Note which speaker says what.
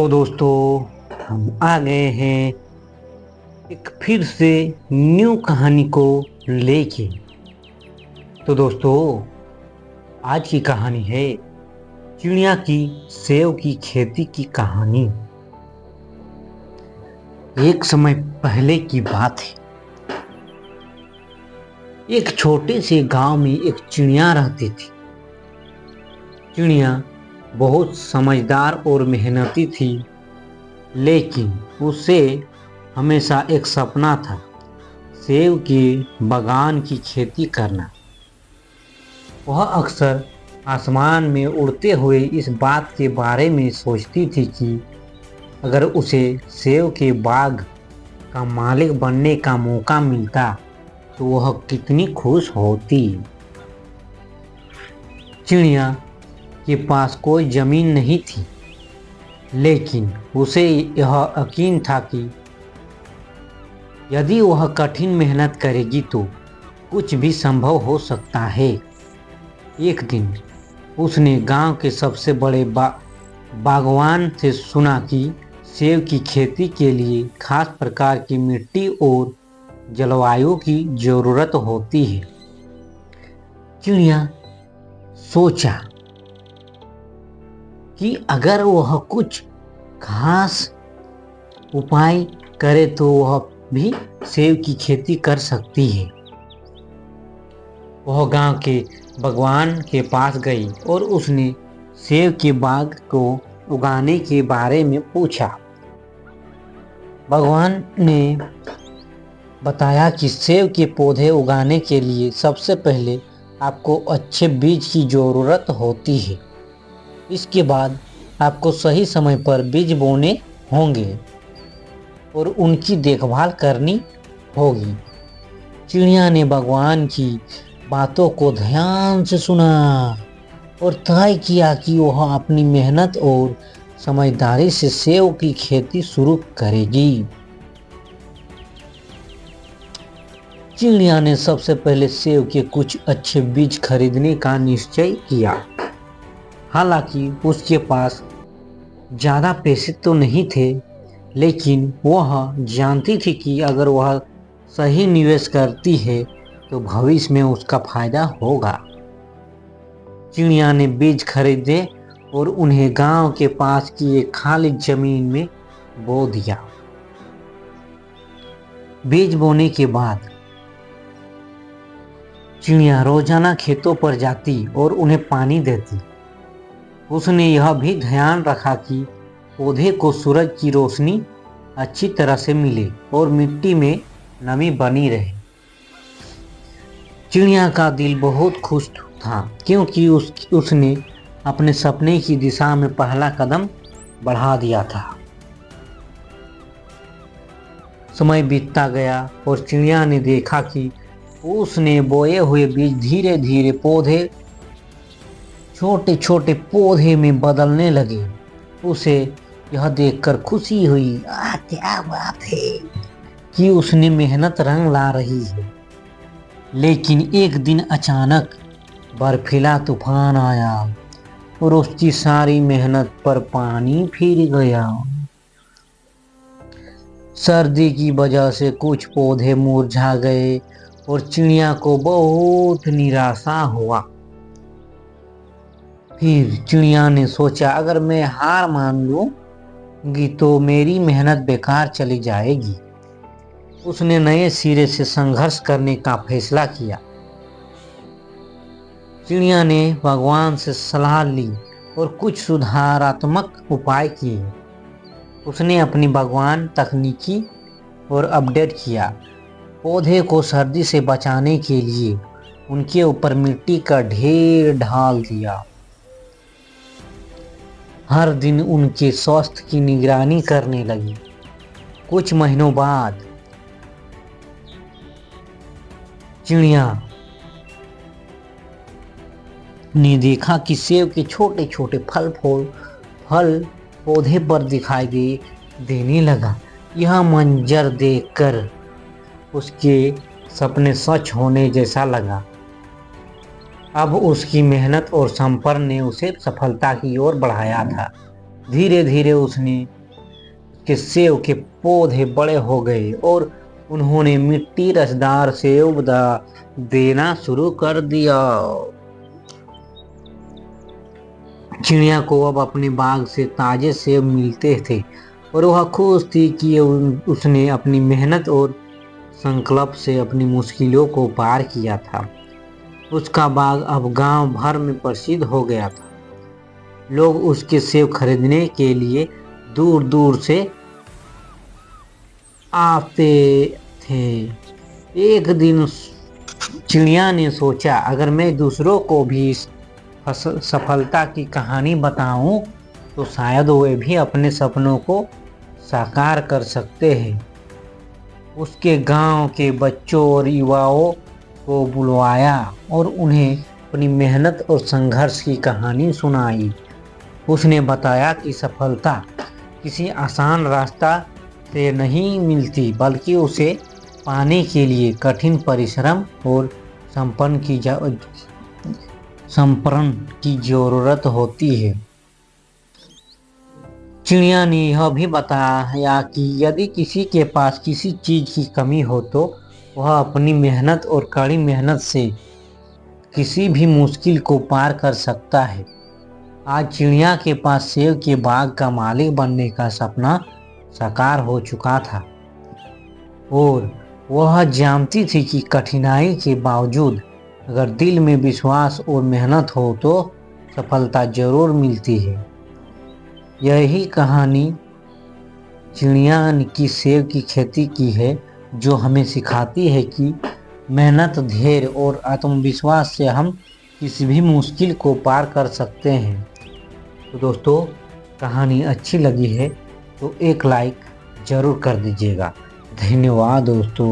Speaker 1: तो दोस्तों, हम आ गए हैं एक फिर से न्यू कहानी को लेके। तो दोस्तों, आज की कहानी है चिड़िया की सेव की खेती की कहानी। एक समय पहले की बात है। एक छोटे से गांव में एक चिड़िया रहती थी। चिड़िया बहुत समझदार और मेहनती थी, लेकिन उसे हमेशा एक सपना था, सेब के बागान की खेती करना। वह अक्सर आसमान में उड़ते हुए इस बात के बारे में सोचती थी कि अगर उसे सेब के बाग का मालिक बनने का मौका मिलता तो वह कितनी खुश होती। चिड़िया के पास कोई जमीन नहीं थी, लेकिन उसे यह यकीन था कि यदि वह कठिन मेहनत करेगी तो कुछ भी संभव हो सकता है। एक दिन उसने गांव के सबसे बड़े बागवान से सुना कि सेब की खेती के लिए खास प्रकार की मिट्टी और जलवायु की जरूरत होती है। चिड़िया सोचा कि अगर वह कुछ खास उपाय करे तो वह भी सेब की खेती कर सकती है। वह गांव के बागवान के पास गई और उसने सेब के बाग को उगाने के बारे में पूछा। बागवान ने बताया कि सेब के पौधे उगाने के लिए सबसे पहले आपको अच्छे बीज की जरूरत होती है। इसके बाद आपको सही समय पर बीज बोने होंगे और उनकी देखभाल करनी होगी। चिड़िया ने बागवान की बातों को ध्यान से सुना और तय किया कि वह अपनी मेहनत और समझदारी से सेब की खेती शुरू करेगी। चिड़िया ने सबसे पहले सेब के कुछ अच्छे बीज खरीदने का निश्चय किया। हालांकि उसके पास ज़्यादा पैसे तो नहीं थे, लेकिन वह जानती थी कि अगर वह सही निवेश करती है तो भविष्य में उसका फायदा होगा। चिड़िया ने बीज खरीदे और उन्हें गांव के पास की एक खाली जमीन में बो दिया। बीज बोने के बाद चिड़िया रोजाना खेतों पर जाती और उन्हें पानी देती। उसने यह भी ध्यान रखा कि पौधे को सूरज की रोशनी अच्छी तरह से मिले और मिट्टी में नमी बनी रहे। चिड़िया का दिल बहुत खुश था, क्योंकि उसने अपने सपने की दिशा में पहला कदम बढ़ा दिया था। समय बीतता गया और चिड़िया ने देखा कि उसने बोए हुए बीज धीरे धीरे छोटे छोटे पौधे में बदलने लगे। उसे यह देखकर खुशी हुई, क्या बात है कि उसने मेहनत रंग ला रही है। लेकिन एक दिन अचानक बर्फीला तूफान आया और उसकी सारी मेहनत पर पानी फिर गया। सर्दी की वजह से कुछ पौधे मुरझा गए और चिड़िया को बहुत निराशा हुआ। फिर चिड़िया ने सोचा, अगर मैं हार मान लूंगी तो मेरी मेहनत बेकार चली जाएगी। उसने नए सिरे से संघर्ष करने का फैसला किया। चिड़िया ने भगवान से सलाह ली और कुछ सुधारात्मक उपाय किए। उसने अपनी बागवान तकनीकी और अपडेट किया। पौधे को सर्दी से बचाने के लिए उनके ऊपर मिट्टी का ढेर डाल दिया। हर दिन उनके स्वास्थ्य की निगरानी करने लगी। कुछ महीनों बाद चिड़िया ने देखा कि सेब के छोटे छोटे फल पौधे पर दिखाई देने लगा। यह मंजर देखकर उसके सपने सच होने जैसा लगा। अब उसकी मेहनत और संपर्क ने उसे सफलता की ओर बढ़ाया था। धीरे धीरे उसने के सेब के पौधे बड़े हो गए और उन्होंने मिट्टी रसदार सेब देना शुरू कर दिया। चिड़िया को अब अपने बाग से ताजे सेब मिलते थे और वह खुश थी कि उसने अपनी मेहनत और संकल्प से अपनी मुश्किलों को पार किया था। उसका बाग अब गांव भर में प्रसिद्ध हो गया था। लोग उसके सेब खरीदने के लिए दूर दूर से आते थे। एक दिन चिड़िया ने सोचा, अगर मैं दूसरों को भी इस सफलता की कहानी बताऊं तो शायद वे भी अपने सपनों को साकार कर सकते हैं। उसके गांव के बच्चों और युवाओं को बुलवाया और उन्हें अपनी मेहनत और संघर्ष की कहानी सुनाई। उसने बताया कि सफलता किसी आसान रास्ता से नहीं मिलती, बल्कि उसे पाने के लिए कठिन परिश्रम और संपन्न की जरूरत होती है। चिड़िया ने यह भी बताया कि यदि किसी के पास किसी चीज की कमी हो तो वह अपनी मेहनत और कड़ी मेहनत से किसी भी मुश्किल को पार कर सकता है। आज चिड़िया के पास सेब के बाग का मालिक बनने का सपना साकार हो चुका था और वह जानती थी कि कठिनाई के बावजूद अगर दिल में विश्वास और मेहनत हो तो सफलता जरूर मिलती है। यही कहानी चिड़िया की सेब की खेती की है, जो हमें सिखाती है कि मेहनत, धैर्य और आत्मविश्वास से हम किसी भी मुश्किल को पार कर सकते हैं। तो दोस्तों, कहानी अच्छी लगी है तो एक लाइक ज़रूर कर दीजिएगा। धन्यवाद दोस्तों।